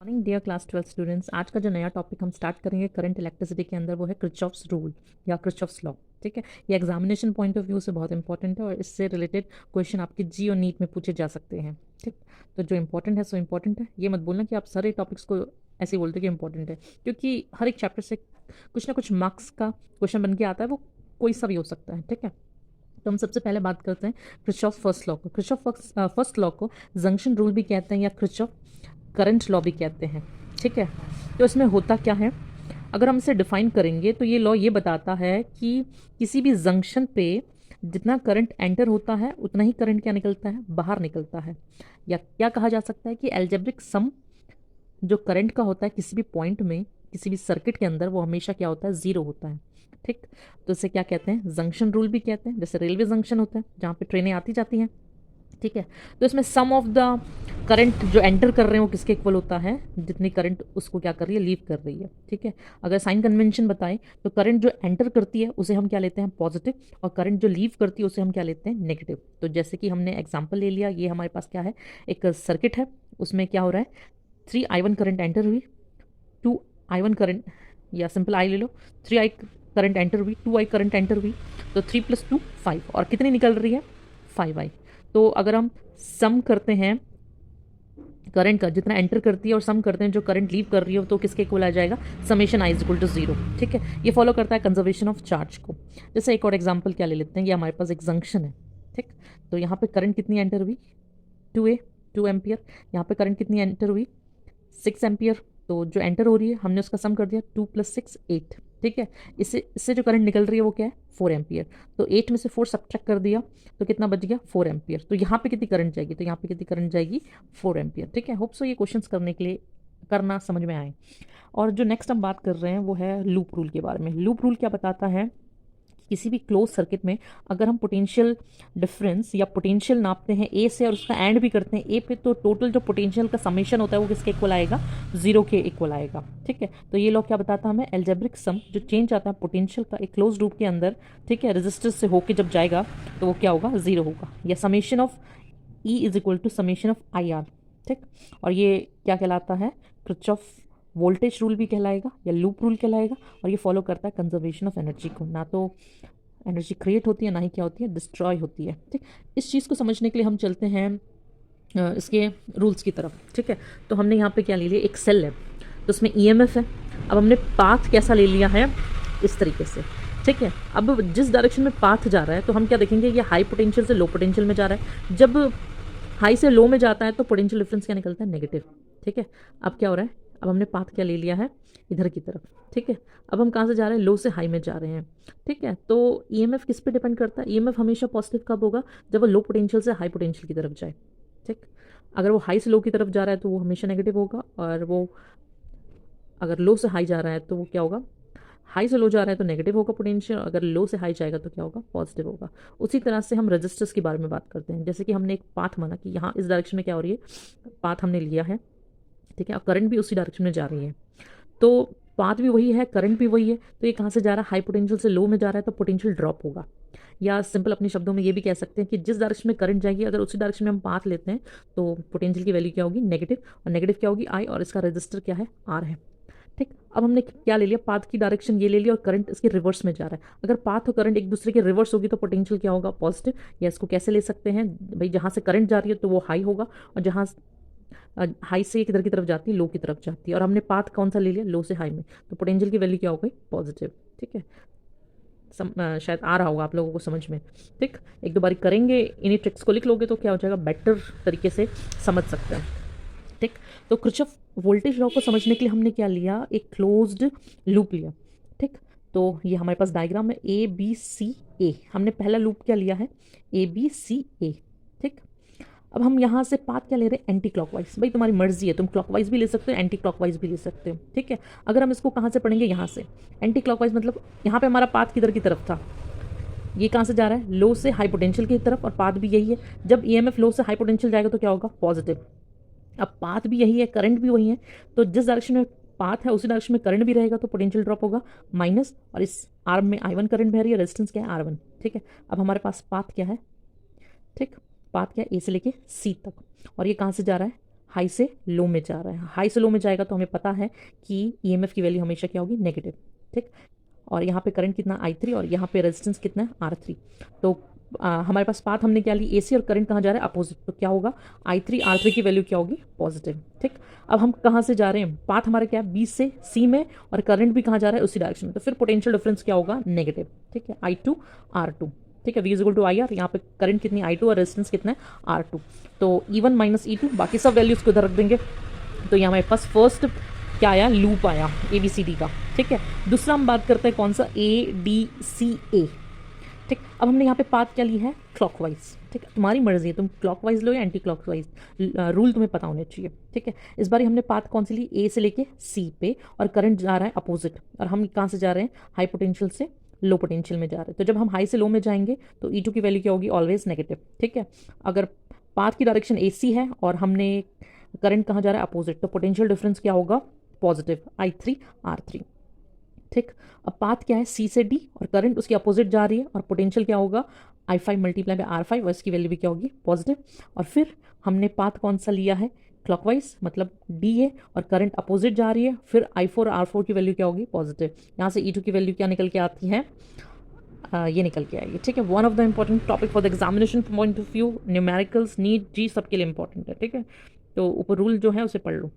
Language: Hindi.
Morning dear class 12 students. आज का जो नया टॉपिक हम स्टार्ट करेंगे करंट इलेक्ट्रिसिटी के अंदर वो है किरचॉफ्स रूल या किरचॉफ्स लॉ। ठीक है, ये एग्जामिनेशन पॉइंट ऑफ व्यू से बहुत इंपॉर्टेंट है और इससे रिलेटेड क्वेश्चन आपके जी और नीट में पूछे जा सकते हैं। ठीक, तो जो इंपॉर्टेंट है सो इंपॉर्टेंट है, ये मत बोलना कि आप सारे टॉपिक्स को ऐसे ही बोलते कि इंपॉर्टेंट है, क्योंकि हर एक चैप्टर से कुछ ना कुछ मार्क्स का क्वेश्चन बन के आता है, वो कोई सा भी हो सकता है। ठीक है, तो हम सबसे पहले बात करते हैं किरचॉफ फर्स्ट लॉ को। किरचॉफ फर्स्ट लॉ को जंक्शन रूल भी कहते हैं या किरचॉफ करंट लॉ भी कहते हैं। ठीक है, तो इसमें होता क्या है, अगर हम इसे डिफाइन करेंगे तो ये लॉ ये बताता है कि किसी भी जंक्शन पे जितना करंट एंटर होता है उतना ही करंट क्या निकलता है, बाहर निकलता है। या क्या कहा जा सकता है कि एल्जेब्रिक सम जो करंट का होता है किसी भी पॉइंट में किसी भी सर्किट के अंदर, वो हमेशा क्या होता है, जीरो होता है। ठीक, तो इसे क्या कहते हैं, जंक्शन रूल भी कहते हैं। जैसे रेलवे जंक्शन होता है जहाँ पे ट्रेनें आती जाती हैं। ठीक है, तो इसमें सम ऑफ द करंट जो एंटर कर रहे हैं वो किसके इक्वल होता है, जितनी करंट उसको क्या कर रही है, लीव कर रही है। ठीक है, अगर साइन कन्वेंशन बताएं तो करंट जो एंटर करती है उसे हम क्या लेते हैं, पॉजिटिव, और करंट जो लीव करती है उसे हम क्या लेते हैं, नेगेटिव। तो जैसे कि हमने एग्जाम्पल ले लिया, ये हमारे पास क्या है, एक सर्किट है, उसमें क्या हो रहा है, 3i1 करंट एंटर हुई, 2i1 करंट, या सिंपल आई ले लो, 3i करंट एंटर हुई, 2i करंट एंटर हुई, तो 3 + 2 5, और कितनी निकल रही है, 5i। तो अगर हम सम करते हैं करंट का, जितना एंटर करती है, और सम करते हैं जो करंट लीव कर रही है, तो किसके इक्वल आ जाएगा, समेशन i = 0। ठीक है, ये फॉलो करता है कंजर्वेशन ऑफ चार्ज को। जैसे एक और एग्जांपल क्या ले लेते हैं, ये हमारे पास एक जंक्शन है। ठीक, तो यहाँ पे करंट कितनी एंटर हुई, 2 एम्पियर। यहाँ पे करंट कितनी एंटर हुई, 6 एम्पियर। तो जो एंटर हो रही है हमने उसका सम कर दिया, 2 + 6 8। ठीक है, इससे जो करंट निकल रही है वो क्या है, 4 एम्पियर। तो 8 में से 4 सब्ट्रैक्ट कर दिया तो कितना बच गया, 4 एम्पियर। तो यहाँ पे कितनी करंट जाएगी, तो यहाँ पे कितनी करंट जाएगी, 4 एम्पियर। ठीक है, होप सो ये क्वेश्चंस करने के लिए करना समझ में आए। और जो नेक्स्ट हम बात कर रहे हैं वो है लूप रूल के बारे में। लूप रूल क्या बताता है, किसी भी क्लोज सर्किट में अगर हम पोटेंशियल डिफरेंस या पोटेंशियल नापते हैं ए से और उसका एंड भी करते हैं ए पे, तो टोटल जो पोटेंशियल का समेशन होता है वो किसके इक्वल आएगा, 0 के इक्वल आएगा। ठीक है, तो ये लॉ क्या बताता है हमें, एल्जेब्रिक सम जो चेंज आता है पोटेंशियल का एक क्लोज लूप के अंदर, ठीक है, रेजिस्टर से होके जब जाएगा तो वो क्या होगा, 0 होगा। या summation of E = summation of I R. ठीक, और ये क्या कहलाता है, किरचॉफ वोल्टेज रूल भी कहलाएगा या लूप रूल कहलाएगा। और ये फॉलो करता है कंजर्वेशन ऑफ एनर्जी को, ना तो एनर्जी क्रिएट होती है ना ही क्या होती है, डिस्ट्रॉय होती है। ठीक, इस चीज़ को समझने के लिए हम चलते हैं इसके रूल्स की तरफ। ठीक है, तो हमने यहाँ पे क्या ले लिया, एक सेल है तो उसमें ईएमएफ है। अब हमने पाथ कैसा ले लिया है, इस तरीके से। ठीक है, अब जिस डायरेक्शन में पाथ जा रहा है तो हम क्या देखेंगे, ये हाई पोटेंशियल से लो पोटेंशियल में जा रहा है। जब हाई से लो में जाता है तो पोटेंशियल डिफरेंस क्या निकलता है, नेगेटिव। ठीक है, अब क्या हो रहा है, अब हमने पाथ क्या ले लिया है, इधर की तरफ। ठीक है, अब हम कहाँ से जा रहे हैं, लो से हाई में जा रहे हैं। ठीक है, तो ईएमएफ किस पे डिपेंड करता है, ईएमएफ हमेशा पॉजिटिव कब होगा, जब वो लो पोटेंशियल से हाई पोटेंशियल की तरफ जाए। ठीक, अगर वो हाई से लो की तरफ जा रहा है तो वो हमेशा नेगेटिव होगा, और वो अगर लो से हाई जा रहा है तो वो क्या होगा, हाई से लो जा रहा है तो नेगेटिव होगा पोटेंशियल, अगर लो से हाई जाएगा तो क्या होगा, पॉजिटिव होगा। उसी तरह से हम रेजिस्टर्स के बारे में बात करते हैं। जैसे कि हमने एक पाथ माना कि यहाँ इस डायरेक्शन में क्या हो रही है, पाथ हमने लिया है। ठीक है, और करंट भी उसी डायरेक्शन में जा रही है, तो पाथ भी वही है, करंट भी वही है, तो ये कहाँ से जा रहा है, हाई पोटेंशियल से लो में जा रहा है, तो पोटेंशियल ड्रॉप होगा। या सिंपल अपने शब्दों में ये भी कह सकते हैं कि जिस डायरेक्शन में करंट जाएगी अगर उसी डायरेक्शन में हम पाथ लेते हैं तो पोटेंशियल की वैल्यू क्या होगी, नेगेटिव, और नेगेटिव क्या होगी, आई, और इसका रजिस्टर क्या है, आर है। ठीक, अब हमने क्या ले लिया, पाथ की डायरेक्शन ये ले लिया और करंट इसके रिवर्स में जा रहा है। अगर पाथ और करंट एक दूसरे के रिवर्स होगी तो पोटेंशियल क्या होगा, पॉजिटिव। या इसको कैसे ले सकते हैं भाई, जहाँ से करंट जा रही है तो वो हाई होगा, और जहाँ हाई से किधर की तरफ जाती है, लो की तरफ जाती है। और हमने पाथ कौन सा ले लिया, लो से हाई में, तो पोटेंशियल की वैल्यू क्या हो गई, पॉजिटिव। ठीक है, शायद आ रहा होगा आप लोगों को समझ में। ठीक, एक दो बारी करेंगे, इन्हीं ट्रिक्स को लिख लोगे तो क्या हो जाएगा, बेटर तरीके से समझ सकते हैं। ठीक, तो किरचॉफ वोल्टेज लॉ को समझने के लिए हमने क्या लिया, एक क्लोज्ड लूप लिया। ठीक, तो ये हमारे पास डायग्राम है, ए बी सी ए। हमने पहला लूप क्या लिया है, ए बी सी ए। ठीक, अब हम यहाँ से पाथ क्या ले रहे हैं, एंटी क्लॉकवाइज। भाई तुम्हारी मर्जी है, तुम क्लॉकवाइज भी ले सकते हो, एंटी क्लॉकवाइज भी ले सकते हो। ठीक है, अगर हम इसको कहाँ से पढ़ेंगे, यहाँ से। एंटी क्लॉकवाइज मतलब यहाँ पे हमारा पाथ किधर की तरफ था, ये कहाँ से जा रहा है, लो से हाई पोटेंशियल की तरफ, और पाथ भी यही है। जब ईएमएफ लो से हाई पोटेंशियल जाएगा तो क्या होगा, पॉजिटिव। अब पाथ भी यही है, करंट भी वही है, तो जिस डायरेक्शन में पाथ है उसी डायरेक्शन में करंट भी रहेगा, तो पोटेंशियल ड्रॉप होगा माइनस, और इस आर्म में I1 करंट बह रही है, रेजिस्टेंस क्या है, R1। ठीक है, अब हमारे पास पाथ क्या है, ठीक, पाथ क्या है, ए से लेके सी तक, और ये कहाँ से जा रहा है, हाई से लो में जा रहा है। हाई से लो में जाएगा तो हमें पता है कि ईएमएफ की वैल्यू हमेशा क्या होगी, नेगेटिव। ठीक, और यहाँ पे करंट कितना I3 और यहाँ पे रेजिस्टेंस कितना है R3। तो हमारे पास पाथ हमने क्या ली, AC, और करंट कहाँ जा रहा है, अपोजिट। तो क्या होगा, I3 R3 की वैल्यू क्या होगी, पॉजिटिव। ठीक, अब हम कहाँ से जा रहे हैं, पाथ हमारा क्या है, B से C में, और करंट भी कहाँ जा रहा है, उसी डायरेक्शन में। तो फिर पोटेंशियल डिफरेंस क्या होगा, नेगेटिव। ठीक है, I2 R2। ठीक है, V is equal to IR। यहाँ पे करंट कितनी, I2, और रेजिस्टेंस कितना है, R2। तो E1 माइनस E2, बाकी सब वैल्यूज को इधर रख देंगे। तो यहाँ हमारे पास फर्स्ट क्या आया, लूप आया ABCD का। ठीक है, दूसरा हम बात करते हैं कौन सा, ADCA। ठीक, अब हमने यहाँ पे पाथ क्या ली है, क्लॉकवाइज। ठीक है, तुम्हारी मर्जी है, तुम क्लॉकवाइज लो या एंटी क्लॉकवाइज, रूल तुम्हें पता होने चाहिए। ठीक है, इस बार हमने पाथ कौन सी ली, A से लेके C पे, और करंट जा रहा है अपोजिट, और हम कहाँ से जा रहे हैं, हाई पोटेंशियल से लो पोटेंशियल में जा रहे हैं। तो जब हम हाई से लो में जाएंगे तो E2 की वैल्यू क्या होगी, ऑलवेज नेगेटिव। ठीक है, अगर पाथ की डायरेक्शन AC है और हमने करंट कहाँ जा रहा है, अपोजिट, तो पोटेंशियल डिफरेंस क्या होगा, पॉजिटिव, I3 R3। ठीक, अब पाथ क्या है, C से D, और करंट उसके अपोजिट जा रही है, और पोटेंशियल क्या होगा, I5 मल्टीप्लाई बाय R5, और इसकी वैल्यू भी क्या होगी, पॉजिटिव। और फिर हमने पाथ कौन सा लिया है, क्लॉकवाइज, मतलब D है, और करंट अपोजिट जा रही है, फिर I4 R4 की वैल्यू क्या होगी, पॉजिटिव। यहाँ से E2 की वैल्यू क्या निकल के आती है, ये निकल के आएगी। ठीक है, one of the important topic for the examination point of view, numericals, NEET, JEE सबके लिए इंपॉर्टेंट है। ठीक है, तो ऊपर रूल जो है उसे पढ़ लो।